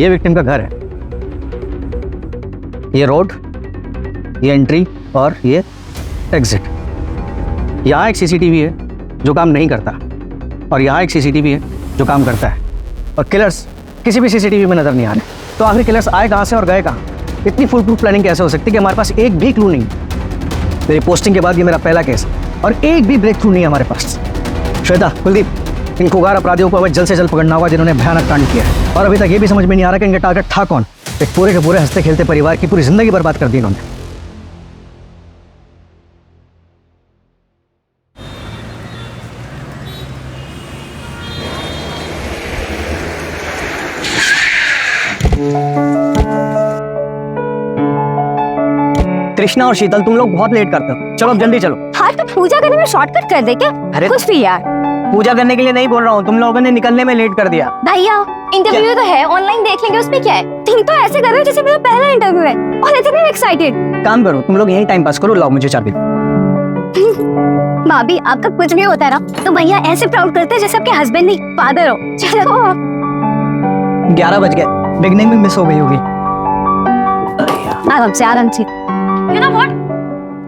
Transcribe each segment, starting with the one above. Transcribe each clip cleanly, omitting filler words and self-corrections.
ये विक्टिम का घर है, ये रोड, ये एंट्री और ये एग्जिट। यहाँ एक सीसीटीवी है जो काम नहीं करता और यहाँ एक सीसीटीवी है जो काम करता है, और किलर्स किसी भी सीसीटीवी में नजर नहीं आ रहे। तो आखिर किलर्स आए कहाँ से और गए कहाँ? इतनी फुल प्रूफ प्लानिंग कैसे हो सकती है कि हमारे पास एक भी क्लू नहीं? मेरी पोस्टिंग के बाद ये मेरा पहला केस है और एक भी ब्रेक थ्रू नहीं है हमारे पास। श्वेता, कुलदीप, इन खुगार अपराधियों को हमें जल्द से जल्द पकड़ना होगा जिन्होंने भयानक कांड किया है, और अभी तक ये भी समझ में नहीं आ रहा कि इनका टारगेट था कौन। एक पूरे के पूरे हंसते खेलते परिवार की पूरी जिंदगी बर्बाद कर दी इन्होंने। कृष्णा और शीतल, तुम लोग बहुत लेट करते हो, चलो अब जल्दी चलो। हाँ तो पूजा करने में शॉर्टकट कर दे क्या? अरे कुछ भी यार। पूजा करने के लिए नहीं बोल रहा हूँ, तुम लोगों ने निकलने में लेट कर दिया। भैया इंटरव्यू तो है, ऑनलाइन देख लेंगे, उसमें क्या है? तुम तो ऐसे कर रहे हो जैसे मेरा पहला इंटरव्यू है और इतने एक्साइटेड। काम करो तुम लोग, यही टाइम पास करो, लाओ मुझे चाबी। भाभी आपका कुछ भी होता है ना तो भैया ऐसे प्राउड करते हैं जैसे आपके हस्बैंड नहीं फादर हो। चलो 11 बज गए, बिगनिंग में मिस हो गई होगी। आराम से आराम से। You know what?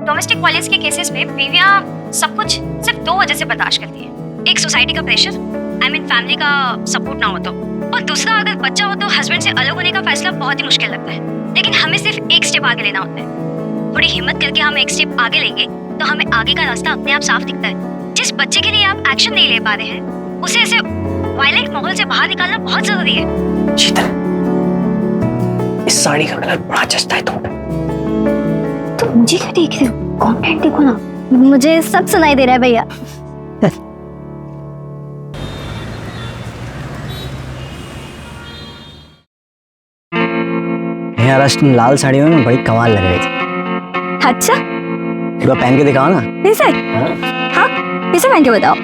Domestic violence के केसेस में बीवियां सब कुछ सिर्फ 2 वजह से बर्दाश्त करती हैं। एक सोसाइटी का प्रेशर, आई मीन फैमिली का सपोर्ट ना हो तो, और दूसरा अगर बच्चा हो तो हस्बैंड से अलग होने का फैसला बहुत ही मुश्किल लगता है। लेकिन हमें सिर्फ एक स्टेप आगे लेना होता है। थोड़ी हिम्मत करके हम एक स्टेप आगे लेंगे तो हमें आगे का रास्ता अपने आप साफ दिखता है। जिस बच्चे के लिए आप एक्शन नहीं ले पा रहे हैं उसे ऐसे वायलेंट माहौल से बाहर निकालना बहुत जरूरी है। शीतल, इस साड़ी का कलर बड़ा जचता है तुम्हें। तो मुझे क्या देख रहे हो? कंटेंट देखो ना। मुझे सब सुनाई दे रहा है भैया। यार आज तुम लाल साड़ी में ना बड़ी कमाल लग रही थी। अच्छा एक बार पहन के दिखाओ ना। ऐसे? हाँ ऐसे पहन के बताओ।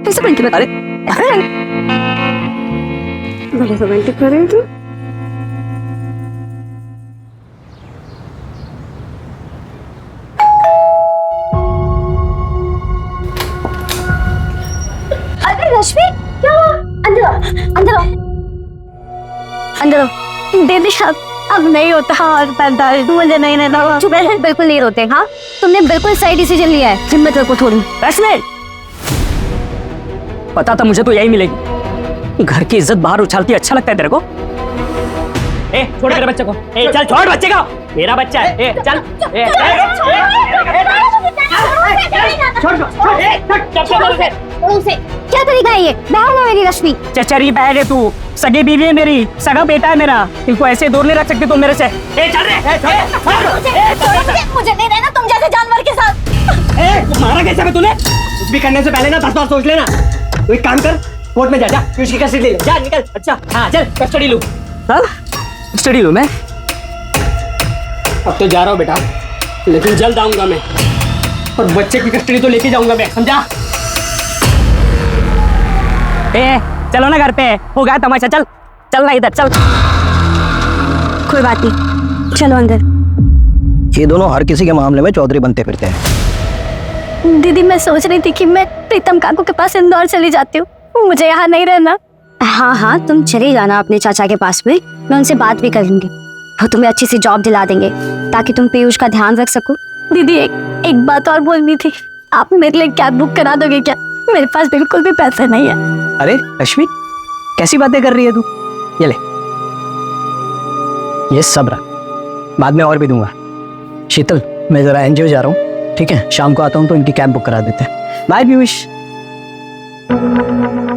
ऐसे पहन के बताओ। बड़े रोमांटिक कर रहे हो तुम। अरे रश्मि, क्या हुआ? अंदर आओ, अंदर आओ, अंदर आओ। दीदी अब नहीं होता और बर्दाश्त, मुझे नहीं रहना। चुप रह, बिल्कुल नहीं रोते। हाँ तुमने बिल्कुल सही डिसीजन लिया है, हिम्मत रखो थोड़ी। रश्मि, पता था मुझे तो यही मिलेगी। घर की इज्जत बाहर उछालती अच्छा लगता है तेरे को? ए, छोड़ मेरे बच्चे को। ए, चल छोड़ बच्चे को, मेरा बच्चा है। ए, चल। क्या तरीका है ये? बहन है मेरी रश्मि। चचरी बहन है तू, सगी बीवी है मेरी, सगा बेटा है मेरा। इनको ऐसे दूर नहीं रख सकती तुम मेरे से। ए, चल रे। मुझे नहीं रहना तुम जैसे जानवर के साथ। ए, मारा कैसे मैं तूने? कुछ भी करने से पहले ना 10 बार सोच लेना। तू एक काम कर, कोर्ट में जा, उसकी कस्टडी ले ले। जा निकल। अच्छा हाँ चल, कस्टडी लूं। कस्टडी लूं मैं? अब तो जा रहा हूँ बेटा, लेकिन जल्द आऊंगा मैं, और बच्चे की कस्टडी तो लेके जाऊंगा मैं, समझा? ए, चलो ना घर पे, हो गया तमाशा। चल चल ना इधर, चल। कोई बात नहीं, चलो अंदर। ये दोनों हर किसी के मामले में चौधरी बनते फिरते हैं। दीदी मैं सोच रही थी कि मैं प्रीतम काकू के पास इंदौर चली जाती हूँ, मुझे यहाँ नहीं रहना। हाँ हाँ तुम चले जाना अपने चाचा के पास में, मैं उनसे बात भी कर लूंगी, वो तुम्हें अच्छी सी जॉब दिला देंगे ताकि तुम पीयूष का ध्यान रख सको। दीदी एक बात और बोलनी थी, आप मेरे लिए कैब बुक करा दोगे क्या? मेरे पास बिल्कुल भी पैसा नहीं है। अरे रश्मि, कैसी बातें कर रही है तू? ये ले, ये सब रख, बाद में और भी दूंगा। शीतल, मैं जरा एनजीओ जा रहा हूँ, ठीक है? शाम को आता हूँ तो इनकी कैब बुक करा देते हैं। बाय पीयूष।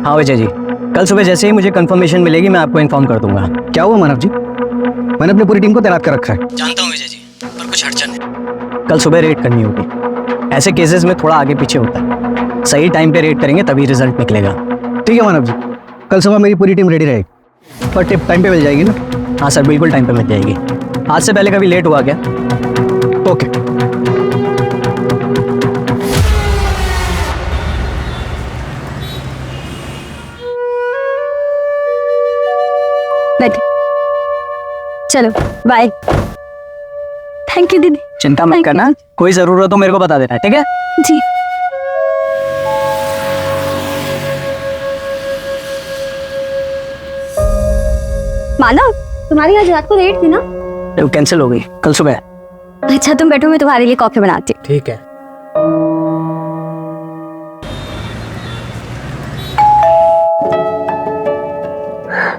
हाँ विजय जी, कल सुबह जैसे ही मुझे कंफर्मेशन मिलेगी मैं आपको इन्फॉर्म कर दूंगा। क्या हुआ मानव जी? मैंने अपनी पूरी टीम को तैनात कर रखा है। जानता हूँ विजय जी, पर कुछ अड़चन है। कल सुबह रेड करनी होगी, ऐसे केसेस में थोड़ा आगे पीछे होता है, सही टाइम पे रेड करेंगे तभी रिजल्ट निकलेगा। ठीक है मानव जी, कल सुबह मेरी पूरी टीम रेडी रहेगी, पर टिप टाइम पे मिल जाएगी ना? हाँ सर, बिल्कुल टाइम पे मिल जाएगी। आज से पहले कभी लेट हुआ क्या? ओके। चलो बाय। थैंक यू दीदी। चिंता मत करना, कोई जरूरत हो मेरे को बता देना, ठीक है? जी। मानव, तुम्हारी आज रात को डेट थी ना? वो कैंसिल हो गई कल सुबह। अच्छा तुम बैठो, मैं तुम्हारे लिए कॉफी बनाती हूँ। ठीक है।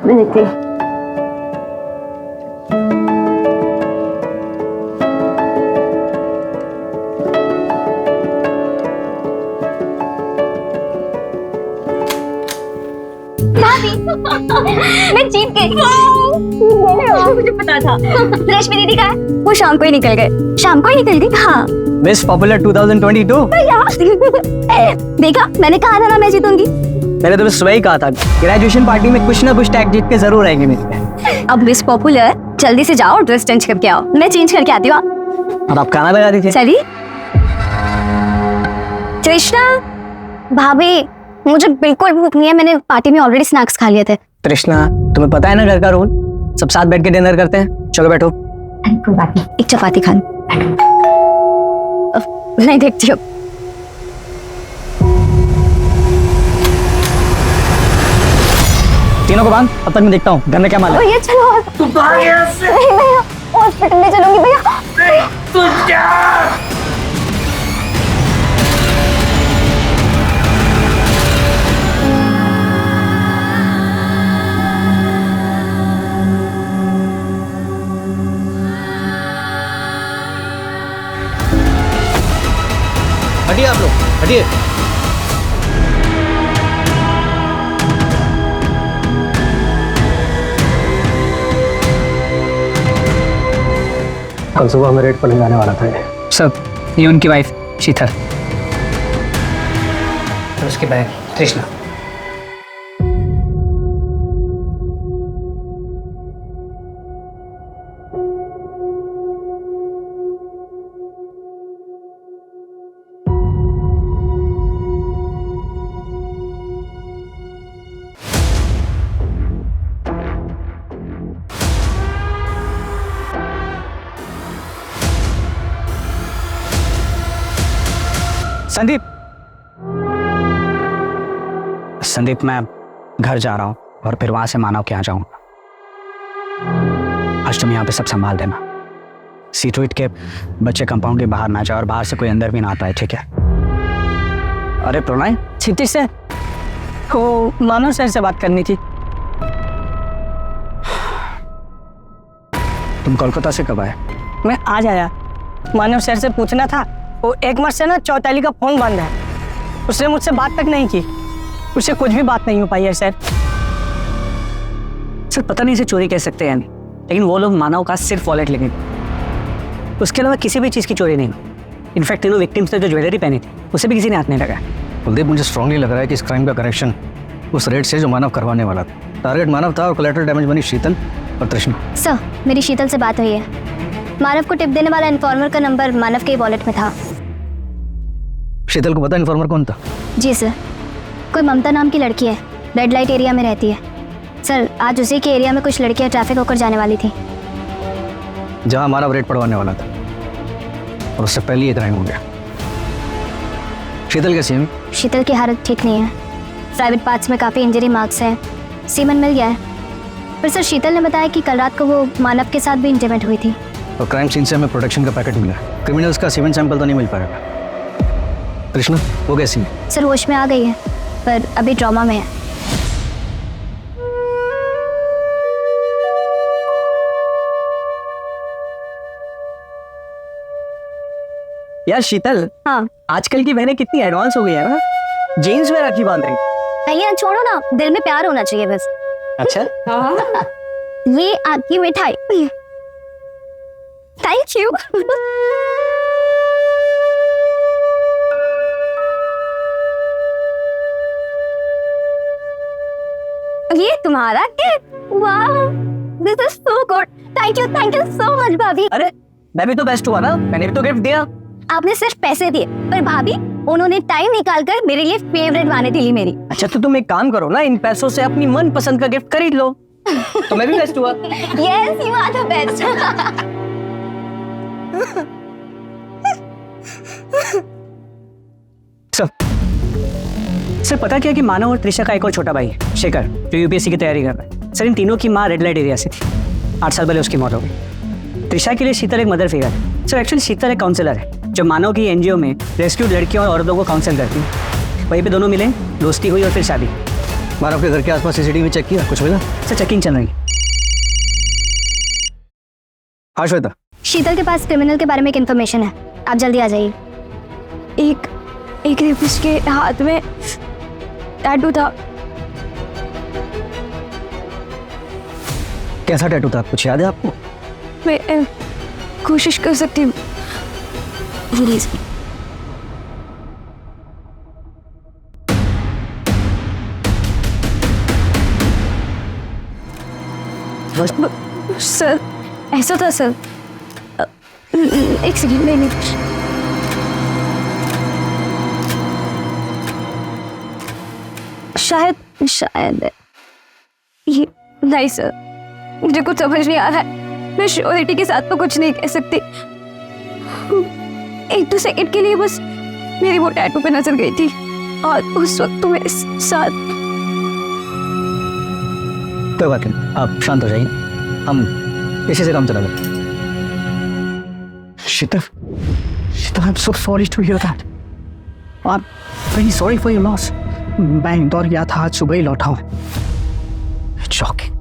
मैं देखती हूँ। मैं जीत गई। मुझे पता था। रश्मि दीदी कहाँ है? वो शाम को ही निकल गए। शाम को ही निकल गई? हाँ। Miss popular 2022। देखा, मैंने कहा था ना मैं जीतूंगी। मैंने तुम्हें सुबह ही कहा था ग्रेजुएशन पार्टी में कुछ ना कुछ टैग जीत के जरूर आएंगे मेरे। अब मिस पॉपुलर जल्दी से जाओ, ड्रेस चेंज करके आओ। मैं चेंज करके आती हूँ। अब आप खाना लगा दीजिए। चलिए। कृष्णा भाभी, मुझे बिल्कुल भूख नहीं है। मैंने पार्टी में ऑलरेडी स्नैक्स खा लिए थे। तृष्णा, तुम्हें पता है ना घर का रूल, सब साथ बैठ के डिनर करते हैं। चलो बैठो। कोई बात नहीं, एक चपाती खा नहीं देखती हूँ। तीनों को बांध, अब तक मैं देखता हूँ घर में क्या माल है। भैया चलो। नहीं भैया, हॉस्पिटल में चलूंगी भैया। हटिए आप लोग, हटिए। कल सुबह हमें रेड पर ले जाने वाला था ये। सब, ये उनकी वाइफ शीतल और उसकी बहन तृष्णा। संदीप, मैं घर जा रहा हूँ और फिर वहां से मानव के यहाँ जाऊंगा। आज तुम यहाँ पे सब संभाल देना। सी टू इट के बच्चे कंपाउंड के बाहर ना जाए और बाहर से कोई अंदर भी ना आता है, ठीक है? अरे प्रणय, क्षितिज से वो मानव सर से बात करनी थी। तुम कोलकाता से कब आए? मैं आज आया। मानव सर से पूछना था, वो एक मास से ना चौताली का फोन बंद है। उसने मुझसे बात तक नहीं की। उससे कुछ भी बात नहीं हो पाई है सर। सर पता नहीं इसे चोरी कह सकते हैं, लेकिन वो लोग मानव का सिर्फ वॉलेट लेंगे, उसके अलावा किसी भी चीज़ की चोरी नहीं। इनफैक्ट तीनों विक्टिम्स ने जो ज्वेलरी पहनी थी उसे भी किसी ने हाथ नहीं लगाया। कुलदीप, मुझे स्ट्रांगली लग रहा है कि इस क्राइम का कनेक्शन उस रेड से जो मानव करवाने वाला था। टारगेट मानव था और कोलैटरल डैमेज बनी शीतल और तृष्णा। सर, मेरी शीतल से बात हुई है। मानव को टिप देने वाला इन्फॉर्मर का नंबर मानव के वॉलेट में था। शीतल को पता इन्फॉर्मर कौन था? जी सर, कोई ममता नाम की लड़की है, रेड लाइट एरिया में रहती है। सर, आज उसी के एरिया में कुछ लड़कियां ट्रैफिक होकर जाने वाली थी, जहां मानव रेड पड़वाने वाला था, और उससे पहले ये क्राइम हो गया। शीतल कैसी है? शीतल की हालत ठीक नहीं है। प्राइवेट पार्ट्स में काफ़ी इंजरी मार्क्स हैं। सीमन मिल गया है, पर सर शीतल ने बताया कि कल रात को वो मानव के साथ भी इंटीमेट हुई थी। और क्राइम सीन से हमें प्रोटेक्शन का पैकेट मिला। क्रिमिनल्स का सीमेंट सैंपल तो नहीं मिल पाएगा। कृष्णा, वो कैसी है? सर होश में आ गई है, पर अभी ट्रॉमा में है। यार शीतल, हाँ आजकल की बहनें कितनी एडवांस हो गई है ना। जीन्स में राखी बांध रही। भैया छोड़ो ना, दिल में प्यार होना चाहिए बस। अच्छा, ये आपकी मिठाई। Thank you. ये तुम्हारा केक? वाह, this is so good. Thank you so much भाभी। अरे मैं भी तो बेस्ट हुआ ना, मैंने भी तो गिफ्ट दिया। आपने सिर्फ पैसे दिए, पर भाभी उन्होंने टाइम निकालकर मेरे लिए फेवरेट वानती ली मेरी। अच्छा तो तुम एक काम करो ना, इन पैसों से अपनी मन पसंद का गिफ्ट खरीद लो। तो मैं भी बेस्ट हुआ। Yes, you are the best. Sir पता क्या कि मानव और त्रिशा का एक और छोटा भाई है शेखर, जो यूपीएससी की तैयारी कर रहा है। सर इन तीनों की माँ रेड लाइट एरिया से थी। 8 साल पहले उसकी मौत हो गई। त्रिशा के लिए शीतल एक मदर फिगर है। सर एक्चुअली शीतल एक काउंसलर है जो मानव की एनजीओ में रेस्क्यूड लड़कियों और औरतों को काउंसिल करती है। वहीं पे दोनों मिले, दोस्ती हुई और फिर शादी। मानव के घर के आसपास सीसीटीवी चेक किया, कुछ मिला? सर चेकिंग चल रही है। हाँ श्वेता, शीतल के पास क्रिमिनल के बारे में एक इन्फॉर्मेशन है, आप जल्दी आ जाइए। एक रेपिस्ट के हाथ में टैटू था। कैसा टैटू था, कुछ याद है आपको? मैं कोशिश कर सकती हूँ प्लीज। सर ऐसा था सर। एक सेकंड, नहीं शायद ये नहीं सर, मुझे कुछ समझ नहीं आ रहा है। मैं श्योरिटी के साथ तो कुछ नहीं कह सकती। एक दो सेकंड के लिए बस मेरी वो टैटू पे नजर गई थी और उस वक्त तो मेरे साथ। कोई बात नहीं, आप शांत हो जाइए, हम इसी से काम चला लेंगे। Sheetal, I am so sorry to hear that. I am very sorry for your loss. मैं इंदौर गया था, आज सुबह ही लौटा हूँ। शॉकिंग।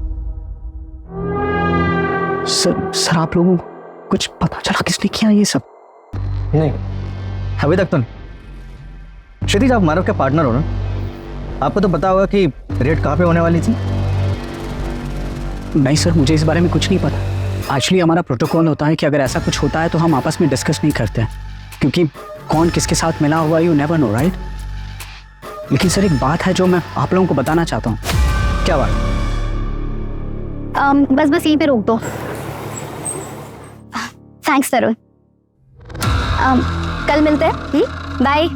सर आप लोगों को कुछ पता चला किसने किया ये सब? नहीं, अभी तक तो नहीं। क्षितिज, आप मानव के पार्टनर हो ना, आपको तो पता होगा कि रेड कहाँ पे होने वाली थी। नहीं सर, मुझे इस बारे में कुछ नहीं पता। एक्चुअली हमारा प्रोटोकॉल होता है कि अगर ऐसा कुछ होता है तो हम आपस में डिस्कस नहीं करते हैं, क्योंकि कौन किसके साथ मिला हुआ यू नेवर नो, राइट? लेकिन सर एक बात है जो मैं आप लोगों को बताना चाहता हूँ। क्या बात? बस यहीं पे रोक दो। थैंक्स तरुण। कल मिलते हैं। बाय।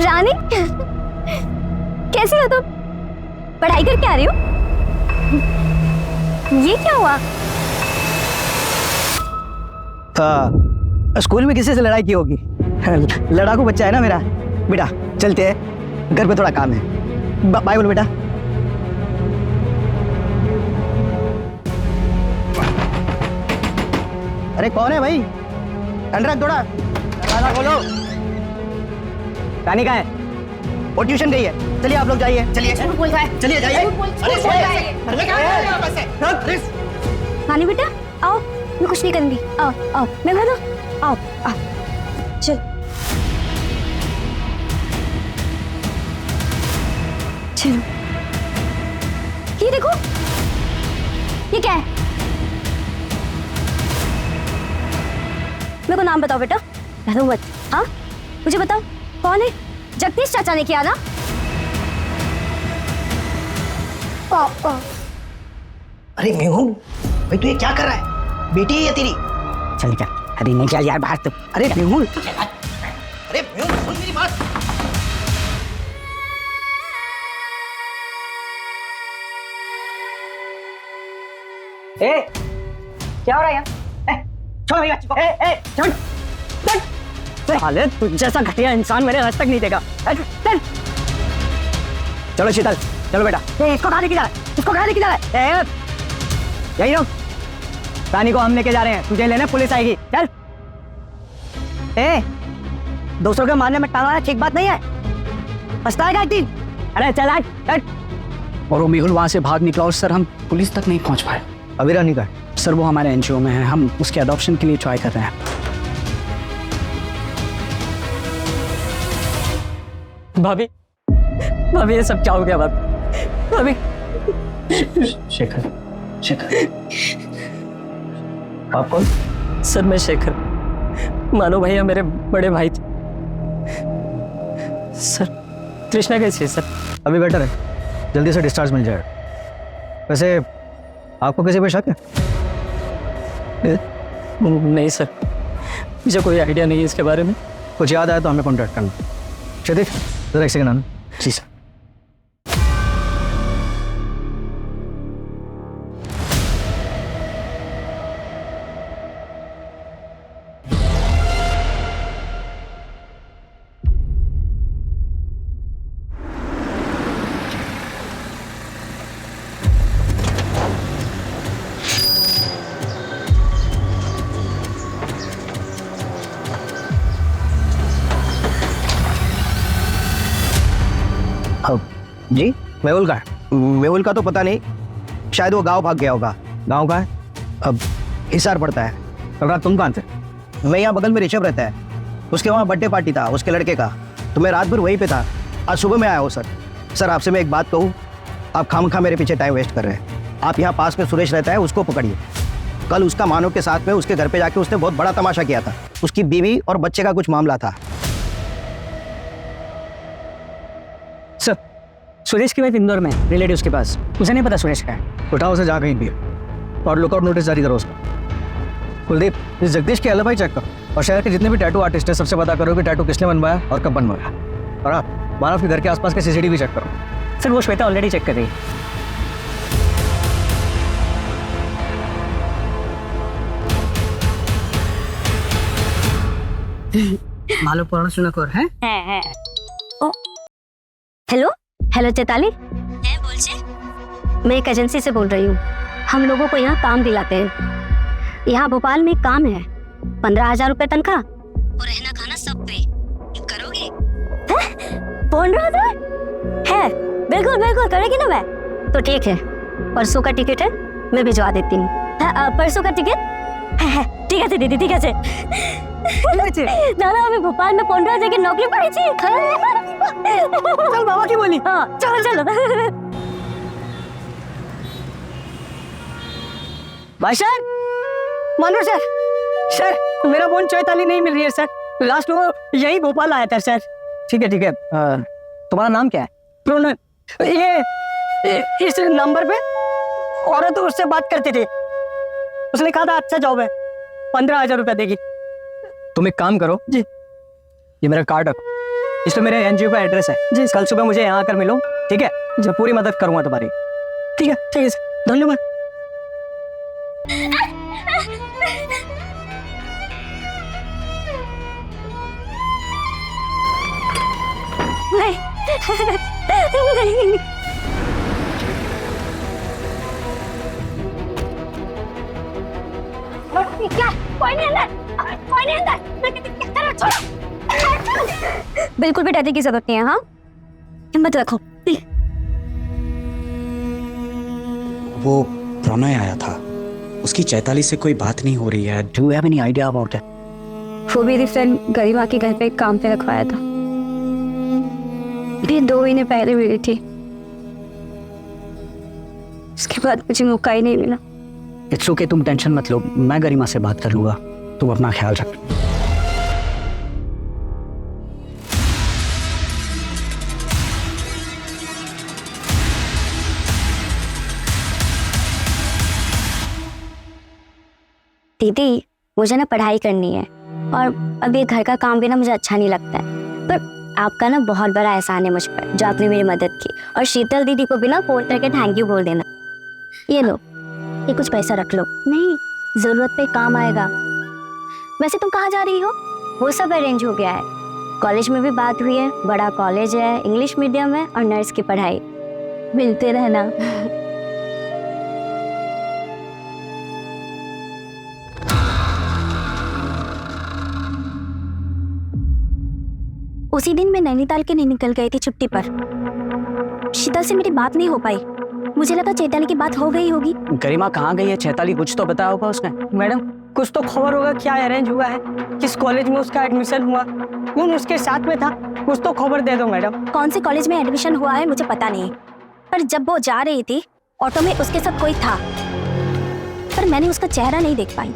रानी कैसी हो तुम? पढ़ाई करके आ रही हो? ये क्या हुआ? स्कूल में किसी से लड़ाई की होगी। लड़ाकू बच्चा है ना मेरा। बेटा चलते हैं, घर पे थोड़ा काम है। बाय बोलो बेटा। अरे कौन है भाई? अंडर थोड़ा दरवाजा खोलो। रानी कहाँ है? वो ट्यूशन गई है। चलिए आप लोग जाइए। चलिए चलिए जाइए। रानी बेटा आओ, मैं कुछ नहीं करूंगी। आओ आओ, मैं बोलो आओ आओ। चल चलो। ये देखो, ये क्या है? मेरे को नाम बताओ बेटा। डरो मत। हाँ मुझे बताओ कौन है? जगदीश चाचा ने किया ना? पापा। अरे मैं हूँ भाई, तू ये क्या कर रहा है? बेटी है ये तेरी? चल निकल। अरे नहीं क्या यार बाहर तो। अरे मेहुल, अरे मैं हूँ, सुन मेरी बात। ए, क्या हो रहा है यार? छोड़ मेरी बच्ची को। छोड़। साले तुझ जैसा घटिया इंसान मैंने आज तक नहीं देखा। चल चलो शीतल, चलो बेटा। इसको कहाँ लेके जा रहा है? इसको कहाँ लेके जा रहा है? यही रहो। रानी को हम लेके जा रहे हैं, तुझे लेने पुलिस आएगी। चल। दूसरों के मारने में टांगा ठीक बात नहीं है, पछताएगा एक दिन। अरे चल आज चल। और वो मेहुल वहां से भाग निकला और सर हम पुलिस तक नहीं पहुंच पाए। अभी रानी का? सर वो हमारे एनजीओ में है, हम उसके अडॉप्शन के लिए ट्राई कर रहे हैं। भाभी, भाभी ये सब क्या हो गया? भाभी शेखर। आप कौन? सर मैं शेखर, मानो भैया मेरे बड़े भाई थे। सर कृष्णा कैसी है सर? अभी बेटर है, जल्दी से डिस्चार्ज मिल जाएगा। वैसे आपको किसी पे शक है? नहीं सर, मुझे कोई आइडिया नहीं है इसके बारे में। कुछ याद आया तो हमें कॉन्टैक्ट करना। क्षितिज जरा एक सेकंड आना। जी सर। मेहुल का है? मेहुल का तो पता नहीं, शायद वो गांव भाग गया होगा। गाँव का है? अब हिसार पड़ता है। कल रात तुम कहाँ थे? मैं यहाँ बगल में ऋषभ रहता है, उसके वहाँ बर्थडे पार्टी था उसके लड़के का, तो मैं रात भर वहीं पे था। आज सुबह में आया हूँ सर। सर आपसे मैं एक बात कहूँ, आप खामखा मेरे पीछे टाइम वेस्ट कर रहे हैं। आप यहाँ पास में सुरेश रहता है, उसको पकड़िए। कल उसका मानव के साथ में उसके घर पे जाके उसने बहुत बड़ा तमाशा किया था। उसकी बीवी और बच्चे का कुछ मामला था। सर, सुरेश की वाइफ इंदौर में रिलेटिव्स के पास, उसे नहीं पता सुरेश का है। उठाओ उसे जा कहीं भी और लुकआउट नोटिस जारी करो उसका। कुलदीप, इस जगदीश के एलिबाई चेक करो और शहर के जितने भी टैटू आर्टिस्ट हैं सबसे पता करो कि टैटू किसने बनवाया और कब बनवाया। और आप मानव के घर के आसपास के सीसीटीवी चेक करो। सर वो श्वेता ऑलरेडी चेक कर रही है। मालूम पढ़ाशोना कर है? हेलो हेलो चैताली, है बोल से? मैं एक एजेंसी से बोल रही हूँ। हम लोगों को यहाँ काम दिलाते हैं। यहाँ भोपाल में एक काम है, 15,000 रुपये तनख्वाह और रहना खाना सब पे करोगे? 15,000 है? बिल्कुल बिल्कुल करेगी ना मैं। तो ठीक है, परसों का टिकट है, मैं भिजवा देती हूँ। परसों का टिकट? ঠিক আছে दीदी, ঠিক আছে। दादा हमें भोपाल में 15,000 की नौकरी पाई थी। चल बाबा की बोली। हाँ चलो चलो। भाई सर, मानो सर, सर मेरा फोन चैताली नहीं मिल रही है सर। लास्ट वो यही भोपाल आया था सर। ठीक है तुम्हारा नाम क्या है? प्रोनय। ये इस नंबर पे औरत उससे बात करती थी, उसने कहा था अच्छा जॉब है, 15,000 रुपया देगी। तुम एक काम करो जी, ये मेरा कार्ड रखो, इस पे मेरे एनजीओ का एड्रेस है जी। कल सुबह मुझे यहाँ आकर मिलो, ठीक है? जो पूरी मदद करूंगा तुम्हारी। ठीक है सर, धन्यवाद। नहीं। क्या? कोई नहीं अंदर, कोई नहीं अंदर। छोड़ो। बिल्कुल भी डरने की जरूरत नहीं है। हाँ हिम्मत रखो। वो प्रणय आया था, उसकी चैताली से कोई बात नहीं हो रही है। Do you have any idea about it? वो मेरी फ्रेंड गरिमा के घर पे काम पे रखवाया था, ये 2 महीने पहले मिली थी। उसके बाद मुझे मौका ही नहीं मिला। इट्स ओके, तुम टेंशन मत लो, मैं गरिमा से बात कर लूंगा। तुम अपना ख्याल रख। दीदी मुझे ना पढ़ाई करनी है और अब ये घर का काम भी ना मुझे अच्छा नहीं लगता है, पर आपका ना बहुत बड़ा एहसान है मुझ पर जो आपने मेरी मदद की। और शीतल दीदी को भी ना फोन करके थैंक यू बोल देना। ये लो, ये कुछ पैसा रख लो, नहीं जरूरत पे काम आएगा। वैसे तुम कहाँ जा रही हो? वो सब अरेंज हो गया है, कॉलेज में भी बात हुई है, बड़ा कॉलेज है, इंग्लिश मीडियम है और नर्स की पढ़ाई। मिलते रहना। उसी दिन मैं नैनीताल के नहीं निकल गई थी छुट्टी पर। शीतल से मेरी बात नहीं हो पाई, मुझे लगा चैताली की बात हो गई होगी। गरिमा कहाँ गई है? चैताली कुछ तो बताया होगा उसने। मैडम कुछ तो खबर होगा, क्या अरेंज हुआ है, किस कॉलेज में उसका एडमिशन हुआ, कौन उसके साथ में था, कुछ तो खबर दे दो मैडम। कौन से कॉलेज में एडमिशन हुआ है मुझे पता नहीं, पर जब वो जा रही थी ऑटो में उसके साथ कोई था, पर मैंने उसका चेहरा नहीं देख पाई।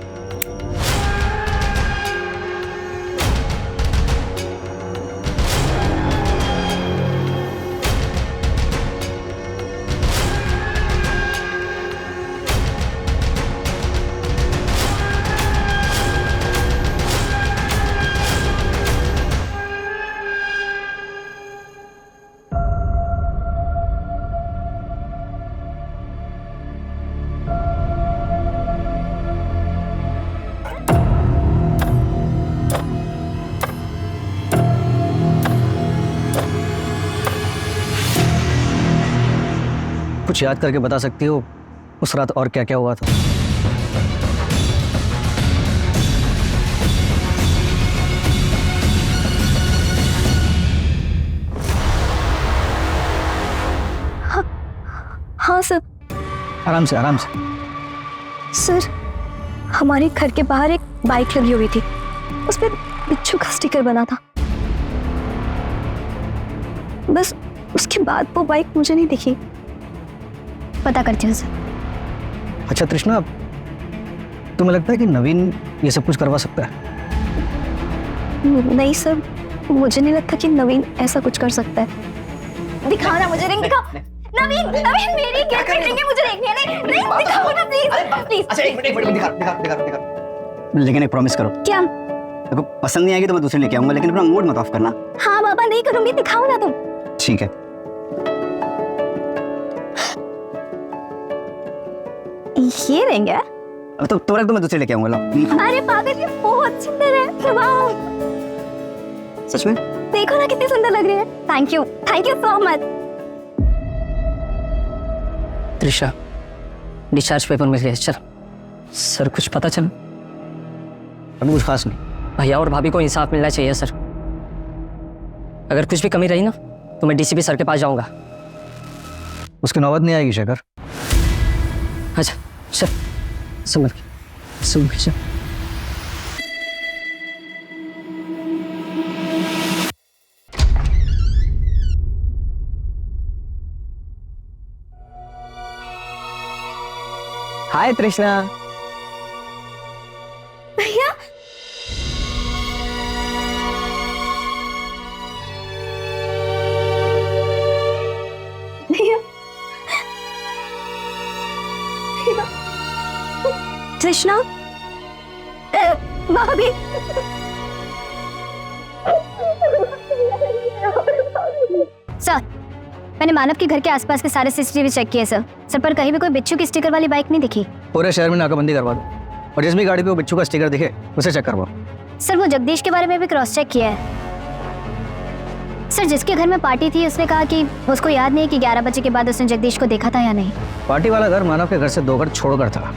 कुछ याद करके बता सकती हो उस रात और क्या क्या हुआ था? हाँ सर। आराम से आराम से। सर हमारे घर के बाहर एक बाइक लगी हुई थी, उस पर बिच्छू का स्टिकर बना था। बस उसके बाद वो बाइक मुझे नहीं दिखी। पता करती हूँ सर। अच्छा तृष्णा, तुम्हें लगता है कि नवीन ये सब कुछ करवा सकता है? नहीं सर, मुझे नहीं लगता कि नवीन ऐसा कुछ कर सकता है। दिखाओ ना मुझे रिंग, दिखाओ। नवीन नवीन मेरी गर्लफ्रेंड रिंग है, मुझे देखनी है। नहीं नहीं दिखाओ ना प्लीज प्लीज। अच्छा एक मिनट दिखा। लेकिन एक प्रॉमिस करो, क्या? देखो पसंद नहीं आएगी तो मैं दूसरी लेके आऊंगा, लेकिन अपना मूड मत ऑफ करना। हाँ बाबा नहीं करूंगी, दिखाओ ना तुम। ठीक है। ये रिंग है? अब तो रख दो, मैं दूसरी लेके आऊंगा। लो। अरे पागल, ये बहुत सुंदर है। वाओ, सच में? देखो ना कितनी सुंदर लग रही है। Thank you so much. Trisha, discharge paper मिल गया। चल सर, कुछ पता चला? अभी कुछ खास नहीं। भैया और भाभी को इंसाफ मिलना चाहिए सर। अगर कुछ भी कमी रही ना तो मैं डीसीपी सर के पास जाऊंगा। उसकी नौबत नहीं आएगी शेखर। अच्छा चल, समझ चल। हाय तृष्णा। भैया भैया कृष्णा, भाभी। सर, मैंने मानव के घर के आसपास के सारे सीसीटीवी चेक किए सर। सर, पर कहीं भी कोई बिच्छू की स्टिकर वाली बाइक नहीं दिखी। पूरे शहर में नाकाबंदी करवा दो और जिस भी गाड़ी पे वो बिच्छू का स्टिकर दिखे उसे चेक करवाओ। सर, वो जगदीश के बारे में भी क्रॉस चेक किया है। सर, जिसके घर में पार्टी थी उसने कहा कि उसको याद नहीं कि 11 बजे के बाद उसने जगदीश को देखा था या नहीं। पार्टी वाला घर मानव के घर से 2 घर छोड़कर था।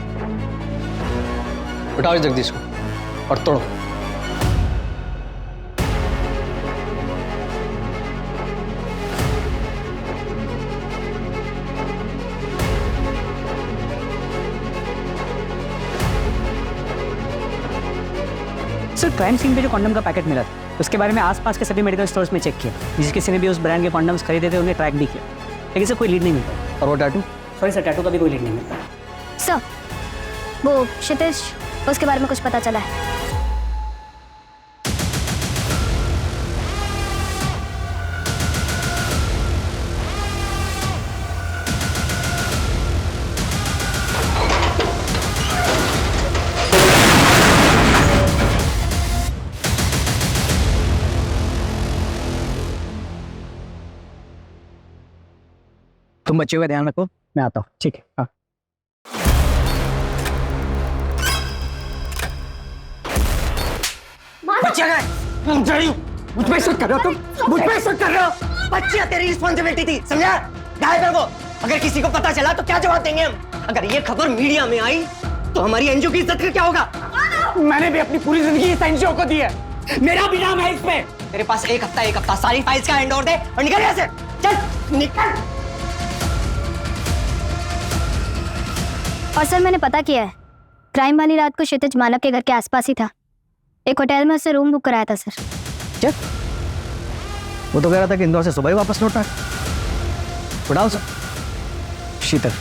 उठाओ इस जगदीश को और तोड़ो। सर क्राइम सीन पे जो कॉन्डम का पैकेट मिला था उसके बारे में आसपास के सभी मेडिकल स्टोर्स में चेक किया। जिस किसी ने भी उस ब्रांड के कॉन्डम्स खरीदे थे उन्हें ट्रैक भी किया, लेकिन सर कोई लीड नहीं मिलता। और वो टैटू? सॉरी सर, टैटू का भी कोई लीड नहीं मिलता। सर, वो क्षितिज, उसके बारे में कुछ पता चला है? तुम बच्चे हुए ध्यान रखो, मैं आता हूँ। ठीक है। हाँ बच्चा का मुझ पे शक कर रहे हो तुम? मुझ पे शक कर रहे हो? बच्चियां तेरी रिस्पॉन्सिबिलिटी थी, समझा? गायब है वो। अगर किसी को पता चला तो क्या जवाब देंगे हम? अगर ये खबर मीडिया में आई तो हमारी एनजीओ की इज्जत का क्या होगा? मैंने भी अपनी पूरी जिंदगी इस एनजीओ को दी है, मेरा भी नाम है इसमें। मेरे पास एक हफ्ता सारी फाइल्स का हैंड ओवर दे और निकल यहाँ से। चल निकल। और सर, मैंने पता किया है, क्राइम वाली रात को क्षितिज मानव के घर के आसपास ही था। एक होटल में उससे रूम बुक कराया था सर। क्या? वो तो कह रहा था कि इंदौर से सुबह ही वापस लौटा है। उठाओ सर। शीतल,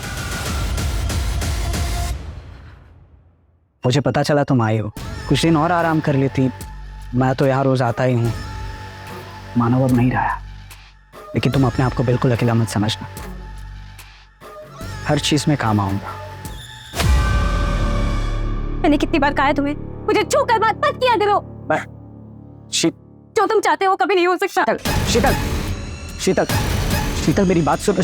मुझे पता चला तुम आई हो, कुछ दिन और आराम कर लेती। मैं तो यहाँ रोज आता ही हूँ। मानव अब नहीं रहा, लेकिन तुम अपने आप को बिल्कुल अकेला मत समझना। हर चीज में काम आऊंगा। मैंने कितनी बार कहा है तुम्हें, मुझे छूकर बात मत किया करो। जो तुम चाहते हो कभी नहीं हो सकता। शीतल, शीतल, शीतल मेरी बात सुनो।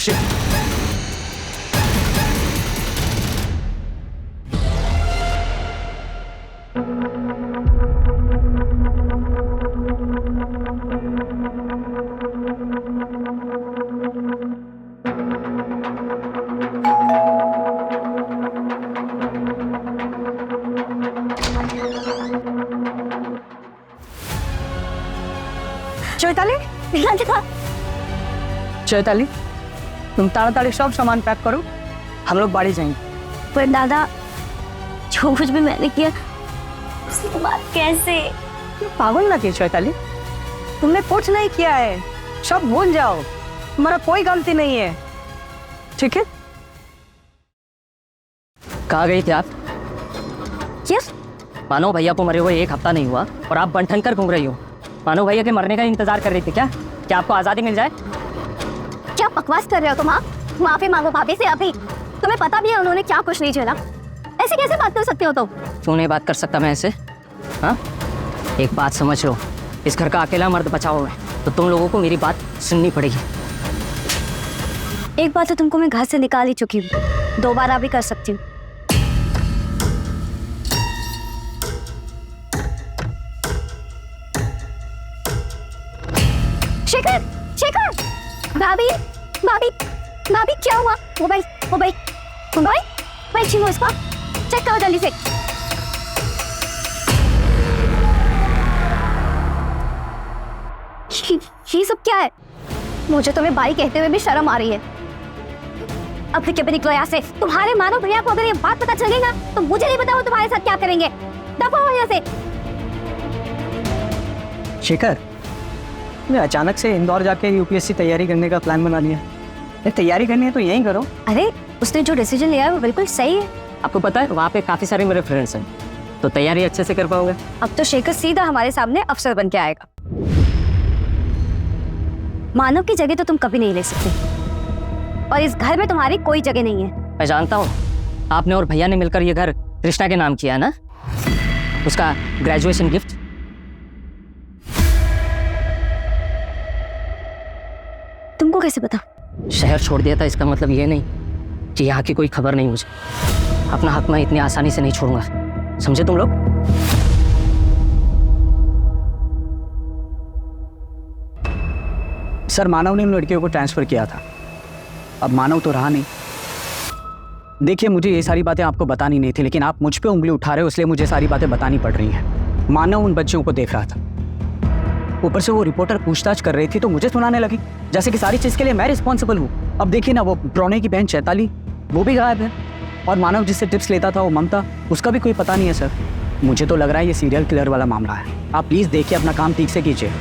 चैताली, चैताली, तुम ताड़ाताड़ी सब सामान पैक करो हम लोग बाड़ी जाएंगे। पर दादा, जो कुछ भी मैंने किया उसके बाद कैसे? पागल ना के चैताली, तुमने कुछ नहीं किया है, सब भूल जाओ, तुम्हारा कोई गलती नहीं है, ठीक है? कहाँ गई थे आप? यस, मानो भैया को मरे हुए 1 हफ्ता नहीं हुआ और आप बनठन कर घूम रही हो। मानो भैया के मरने का इंतजार कर रही थी क्या? क्या आपको आज़ादी मिल जाए? क्या बकवास कर रहे हो तुम? आप माफी मांगो भाभी से अभी। तुम्हें पता भी है उन्होंने क्या कुछ नहीं झेला। ऐसे कैसे बात कर सकते हो तुम? क्यों नहीं बात कर सकता मैं ऐसे? हाँ, एक बात समझ लो, इस घर का अकेला मर्द बचा हुआ है, तो तुम लोगों को मेरी बात सुननी पड़ेगी। एक बात तो तुमको मैं घर से निकाल ही चुकी हूँ, दोबारा भी कर सकती हूँ। शेखर, शेखर, भाभी, भाभी, भाभी क्या हुआ? मोबाइल, मोबाइल, मोबाइल, मोबाइल छीनो इसका, चेक करो जल्दी से। ये सब क्या है? मुझे तुम्हें भाई कहते हुए भी शर्म आ रही है। अब फिर क्या निकलो यहाँ से। तुम्हारे मानो भैया को अगर ये बात पता चलेगा तो मुझे नहीं पता वो तुम्हारे साथ क्या करेंगे। दफा हो यहाँ से। शेखर, मैं अचानक से इंदौर जाके यूपीएससी तैयारी करने का प्लान बना लिया। ये तैयारी करनी है तो यहीं करो। अरे उसने जो डिसीजन लिया है वो बिल्कुल सही है। आपको पता है वहाँ पे काफ़ी सारे मेरे फ्रेंड्स हैं, तो तैयारी अच्छे से कर पाओगे। अब तो शेखर सीधा हमारे सामने अफसर बन के आएगा। मानव की जगह तो तुम कभी नहीं ले सकते और इस घर में तुम्हारी कोई जगह नहीं है। मैं जानता हूँ, आपने और भैया ने मिलकर ये घर कृष्णा के नाम किया है ना, उसका ग्रेजुएशन गिफ्ट। तुमको कैसे पता? शहर छोड़ दिया था, इसका मतलब ये नहीं कि यहाँ की कोई खबर नहीं। मुझे अपना हक मैं इतनी आसानी से नहीं छोड़ूंगा, समझे तुम लोग? सर, मानव ने उन लड़कियों को ट्रांसफ़र किया था, अब मानव तो रहा नहीं। देखिए, मुझे ये सारी बातें आपको बतानी नहीं थी, लेकिन आप मुझ पे उंगली उठा रहे हो, इसलिए मुझे सारी बातें बतानी पड़ रही हैं। मानव उन बच्चों को देख रहा था, ऊपर से वो रिपोर्टर पूछताछ कर रही थी तो मुझे सुनाने लगी जैसे कि सारी चीज़ के लिए मैं रिस्पॉन्सिबल हूँ। अब देखिए ना, वो प्रोने की बहन चैताली वो भी गायब है, और मानव जिससे टिप्स लेता था वो ममता, उसका भी कोई पता नहीं है। सर, मुझे तो लग रहा है ये सीरियल किलर वाला मामला है। आप प्लीज़ देखिए, अपना काम ठीक से कीजिए।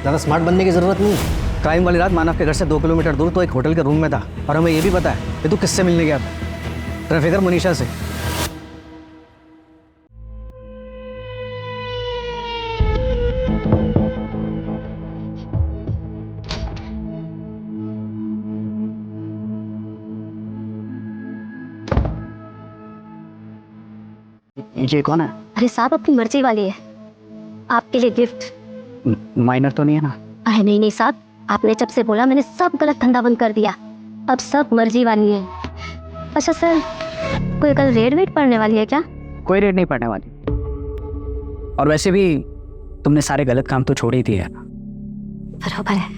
ज़्यादा स्मार्ट बनने की ज़रूरत नहीं है। क्राइम वाली रात मानव के घर से 2 किलोमीटर दूर तो एक होटल के रूम में था, और हमें ये भी पता है कि तू किससे मिलने गया था। ट्रैफिकर मनीषा से। ये कौन है? अरे साहब, अपनी मर्जी वाली है, आपके लिए गिफ्ट। माइनर तो नहीं है ना? अरे नहीं नहीं साहब, आपने जब से बोला मैंने सब गलत धंधा बंद कर दिया, अब सब मर्जी वाली है। अच्छा सर, कोई कल रेड वेट पड़ने वाली है क्या? कोई रेड नहीं पड़ने वाली, और वैसे भी तुमने सारे गलत काम तो छोड़ ही दिए। बराबर है,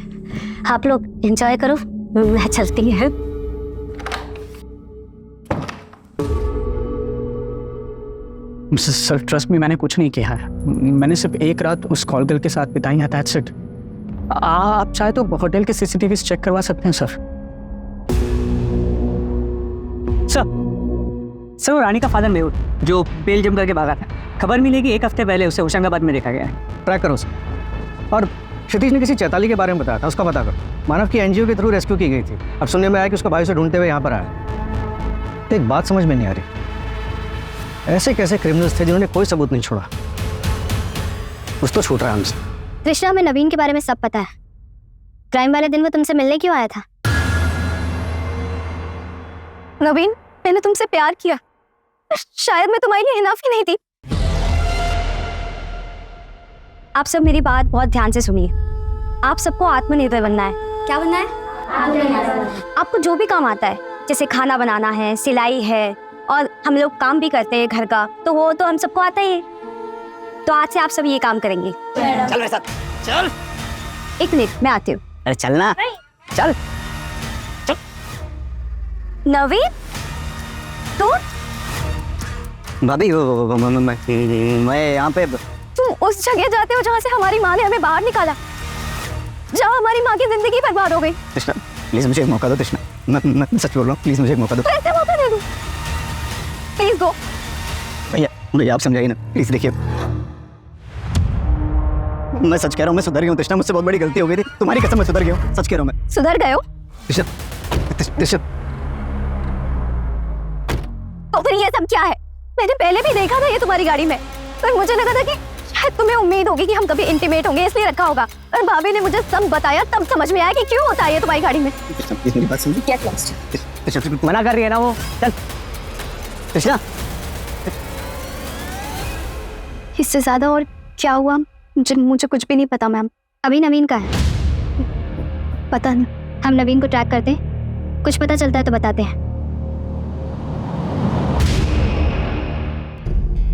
आप लोग एंजॉय करो, मैं चलती है। सर, ट्रस्ट में मैंने कुछ नहीं किया है, मैंने सिर्फ एक रात उस कॉल गर्ल के साथ बिताई है, दैट्स इट। आप चाहे तो होटल के सीसीटीवी चेक करवा सकते हैं सर। सर, वो रानी का फादर मेहुल जो बेल जम करके भागा था, खबर मिलेगी 1 हफ्ते पहले उसे होशंगाबाद में देखा गया है। ट्रैक करो उसे। और क्षितिज ने किसी चैताली के बारे में बताया था, उसका पता करो। मानव की एनजीओ के थ्रू रेस्क्यू की गई थी, अब सुनने में आया कि उसका भाई उसे ढूंढते हुए यहाँ पर आया। तो एक बात समझ में नहीं आ रही, ऐसे कैसे क्रिमिनल्स थे जिन्होंने कोई सबूत नहीं छोड़ा? कुछ तो छूट रहा है हमसे। कृष्णा, हमें नवीन के बारे में सब पता है। क्राइम वाले दिन वो तुमसे मिलने क्यों आया था? नवीन, मैंने तुमसे प्यार किया, शायद मैं तुम्हारे लिए इनफ ही नहीं थी। आप सब मेरी बात बहुत ध्यान से सुनिए। आप सबको आत्मनिर्भर बनना है। क्या बनना है? आपको जो भी काम आता है, जैसे खाना बनाना है, सिलाई है, और हम लोग काम भी करते हैं घर का, तो वो तो हम सबको आता ही है। तो आज से आप सब ये काम करेंगे। चल मेरे साथ, चल। 1 मिनट, मैं आती हूँ। अरे चलना, चल। नवीन, तू भाभी, मैं यहाँ पे। तुम उस जगह जाते हो जहाँ से हमारी माँ ने हमें बाहर निकाला, जहाँ हमारी माँ की जिंदगी बर्बाद हो गई। कृष्णा, प्लीज मुझे एक मौका दो। कृष्णा, मैं सच बोल रहा हूँ, प्लीज मुझे एक मौका दो। ऐसे मौका दे दो, प्लीज गो। भैया आप समझाइए ना प्लीज। देखिए मैं सच कह रहा हूँ, मैं सुधर गया हूँ तृष्णा, मुझसे बहुत बड़ी गलती हो गई थी, तुम्हारी कसम मैं सुधर गया हूँ, सच कह रहा हूँ मैं। सुधर गए हो तृष्णा तो फिर ये सब क्या है? मैंने पहले भी देखा था ये तुम्हारी गाड़ी में, पर मुझे लगा था कि शायद तुम्हें उम्मीद होगी कि हम कभी इंटीमेट होंगे इसलिए रखा होगा। और भाभी ने मुझे सब बताया, तब समझ में आया कि क्यों होता है ये तुम्हारी गाड़ी में। प्लीज मेरी बात समझिए। Get lost। मना कर रही है ना वो, चल कृष्णा। इससे ज्यादा और क्या हुआ मुझे कुछ भी नहीं पता मैम। अभी नवीन का है, पता नहीं। हम नवीन को ट्रैक करते हैं, कुछ पता चलता है तो बताते हैं।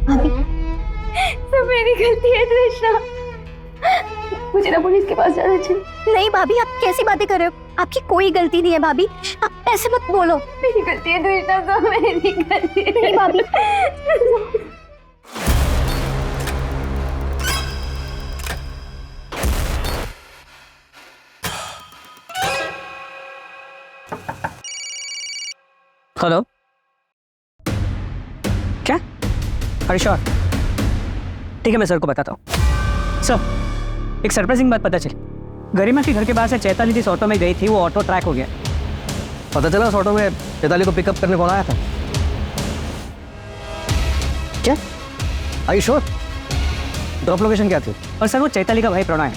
अभी सब मेरी गलती है तृष्णा, मुझे ना पुलिस के पास जाना चाहिए। नहीं भाभी, आप कैसी बातें कर रहे हो? आपकी कोई गलती नहीं है भाभी, आप ऐसे मत बोलो। मेरी गलती है तृष्णा, सब मेरी गलती है। नहीं भाभी। हेलो, क्या? अरे श्योर, ठीक है मैं सर को बताता हूँ। सर, एक सरप्राइजिंग बात पता चली। गरिमा के घर के बाहर से चैताली जिस ऑटो में गई थी वो ऑटो ट्रैक हो गया। पता चला उस ऑटो में चैताली को पिकअप करने कौन आया था? क्या? I sure? ड्रॉप लोकेशन क्या थी? और सर वो चैताली का भाई प्रणय है,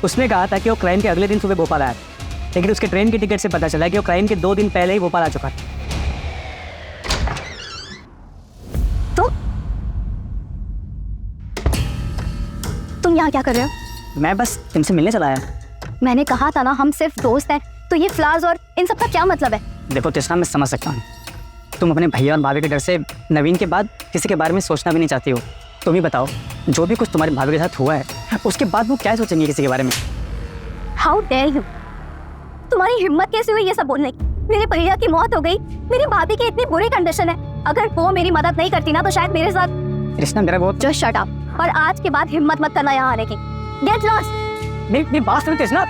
उसने कहा था कि वो क्राइम के अगले दिन सुबह भोपाल आया था, लेकिन उसके ट्रेन की टिकट से पता चला कि वो क्राइम के 2 दिन पहले ही भोपाल आ चुका था। तो तुम यहाँ क्या कर रहे हो? मैं बस तुमसे मिलने चला आया। मैंने कहा था ना हम सिर्फ दोस्त हैं, तो ये फ्लावर्स और इन सब का क्या मतलब है? देखो तृष्णा, मैं समझ सकता हूँ तुम अपने भैया और भाभी के डर से नवीन के बाद किसी के बारे में सोचना भी नहीं चाहती हो। तुम ही बताओ, जो भी कुछ तुम्हारी भाभी के साथ हुआ है उसके बाद वो क्या सोचेंगे किसी के बारे में? हाउ डेयर यू, तुम्हारी हिम्मत कैसे हुई ये सब बोलने की? मेरे भैया की मौत हो गई, मेरी भाभी की इतनी बुरी कंडीशन है, अगर वो मेरी मदद नहीं करती ना तो शायद मेरे साथ। तृष्णा मेरा बहुत जस्ट शट अप, और आज के बाद हिम्मत मत करना यहाँ आने की। Get lost. मेरी बात सुनो तृष्णा,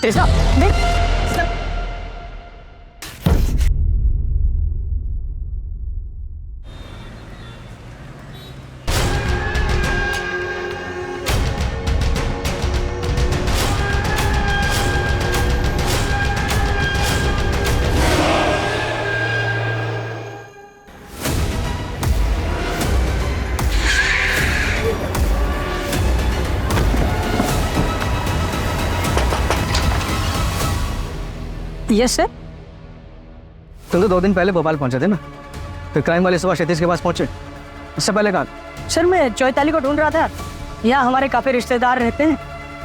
तृष्णा यस सर। तुम तो 2 दिन पहले भोपाल पहुंचे थे ना, फिर क्राइम वाले सुबह क्षितिज के पास पहुंचे, उससे पहले कहाँ? सर मैं चैताली को ढूंढ रहा था, यहाँ हमारे काफी रिश्तेदार रहते हैं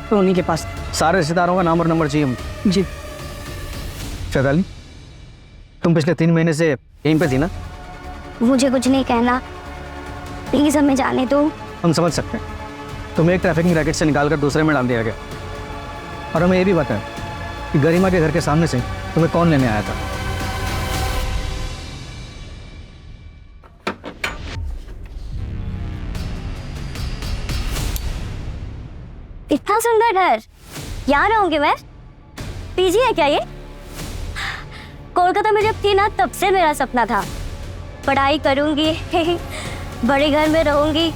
तो उन्हीं के पास। सारे रिश्तेदारों का नाम और नंबर चाहिए मुझे। जी। चैताली, तुम पिछले 3 महीने से यहीं पे थी ना? मुझे कुछ नहीं कहना, प्लीज हमें जाने दो। हम समझ सकते हैं, तुम्हें एक ट्रैफिकिंग रैकेट से निकालकर दूसरे में डाल दिया गया, और हमें ये भी बताया कि गरिमा के घर के सामने से तुम्हें कौन लेने आया था। इतना सुंदर घर, यहाँ रहूंगी मैं? पीजी है क्या ये? कोलकाता में जब थी ना तब से मेरा सपना था, पढ़ाई करूंगी बड़े घर में रहूंगी।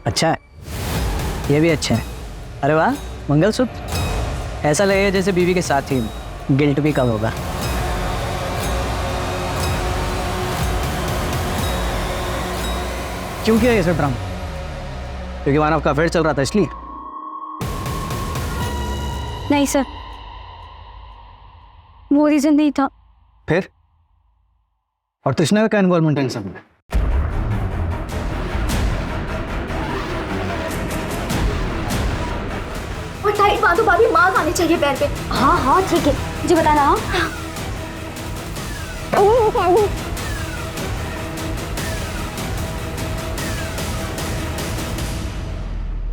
अच्छा है, ये भी अच्छा है। अरे वाह, मंगलसूत्र ऐसा लगेगा जैसे बीवी के साथ ही गिल्ट भी कम होगा। क्यों किया ये सब ड्रामा? क्योंकि मानव का अफेयर चल रहा था इसलिए? नहीं सर, वो रीजन नहीं था। फिर? और तृष्णा का क्या इन्वॉल्वमेंट है इन सब में? और टाइट बांधो भाभी, मार आनी चाहिए पैर पे। हाँ हाँ ठीक है, मुझे बताना। हाँ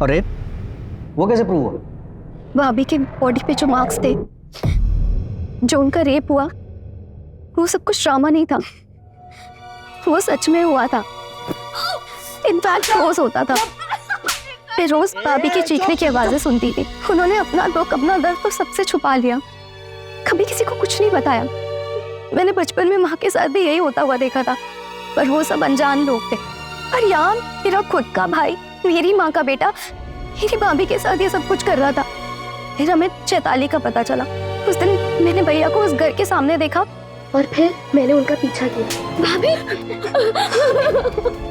और रेप वो कैसे प्रूव हुआ? भाभी के बॉडी पे जो मार्क्स थे, जो उनका रेप हुआ, वो सब कुछ ड्रामा नहीं था, वो सच में हुआ था। इनफैक्ट रोज होता था। मैं रोज भाभी की चीखने की आवाजें सुनती थी। उन्होंने अपना दुख अपना दर्द तो सबसे छुपा लिया, कभी किसी को कुछ नहीं बताया। मैंने बचपन में माँ के साथ भी यही होता हुआ देखा था, पर वो सब अनजान लोग थे। और यहाँ मेरा खुद का भाई, मेरी माँ का बेटा, मेरी भाभी के साथ ये सब कुछ कर रहा था। फिर हमें चैताली का पता चला। उस दिन मैंने भैया को उस घर के सामने देखा और फिर मैंने उनका पीछा किया। भाभी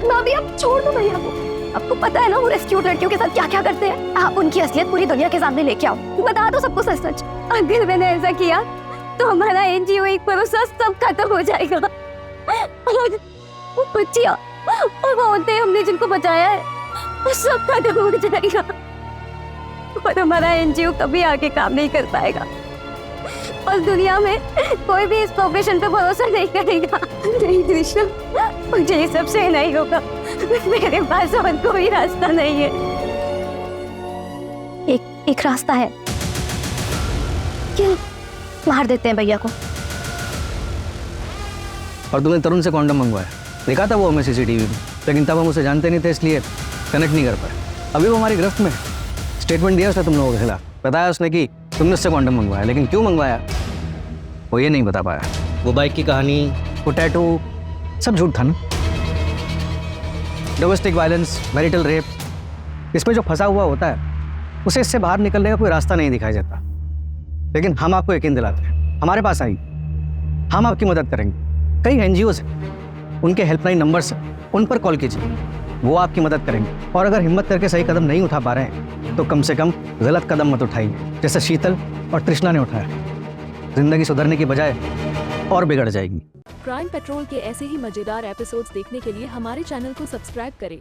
भाभी आप छोड़ दो भैया को। आपको पता है ना वो रेस्क्यूड लड़कियों के साथ क्या क्या करते हैं। आप उनकी असलियत पूरी दुनिया के सामने लेके आओ, बता दो सबको सच सच। अगर मैंने ऐसा किया तो हमारा एनजीओ एक भरोसा सब खत्म हो जाएगा। और वो बच्चियां और वो औरतें हमने जिनको बचाया है वो सब खत्म हो जाएगा और हमारा एनजीओ कभी आगे काम नहीं कर पाएगा और दुनिया में कोई भी इस प्रोफेशन पे भरोसा नहीं करेगा। नहीं कृष्णा, मुझे ये सब सहना ही होगा। मेरे पास और कोई रास्ता नहीं है। एक रास्ता है कि मार देते हैं भैया को। और तुमने तरुण से कॉन्डम मंगवाया, देखा था वो हमें सीसीटीवी में, लेकिन तब हम उसे जानते नहीं थे इसलिए कनेक्ट नहीं कर पाए। अभी वो हमारी गिरफ्त में, स्टेटमेंट दिया उसने तुम लोगों के खिलाफ, बताया उसने कि तुमने उससे कॉन्डम मंगवाया, लेकिन क्यों मंगवाया वो ये नहीं बता पाया। वो बाइक की कहानी, वो टैटू, सब झूठ था ना। डोमेस्टिक वायलेंस, मैरिटल रेप, इसमें जो फंसा हुआ होता है उसे इससे बाहर निकलने का कोई रास्ता नहीं दिखाई देता। लेकिन हम आपको यकीन दिलाते हैं, हमारे पास आई, हम आपकी मदद करेंगे। कई एनजीओ हैं, उनके हेल्पलाइन नंबर्स हैं, उन पर कॉल कीजिए, वो आपकी मदद करेंगे। और अगर हिम्मत करके सही कदम नहीं उठा पा रहे हैं तो कम से कम गलत कदम मत उठाइए, जैसे शीतल और तृष्णा ने उठाया। जिंदगी सुधरने की बजाय और बिगड़ जाएगी। क्राइम पेट्रोल के ऐसे ही मजेदार एपिसोड्स देखने के लिए हमारे चैनल को सब्सक्राइब करें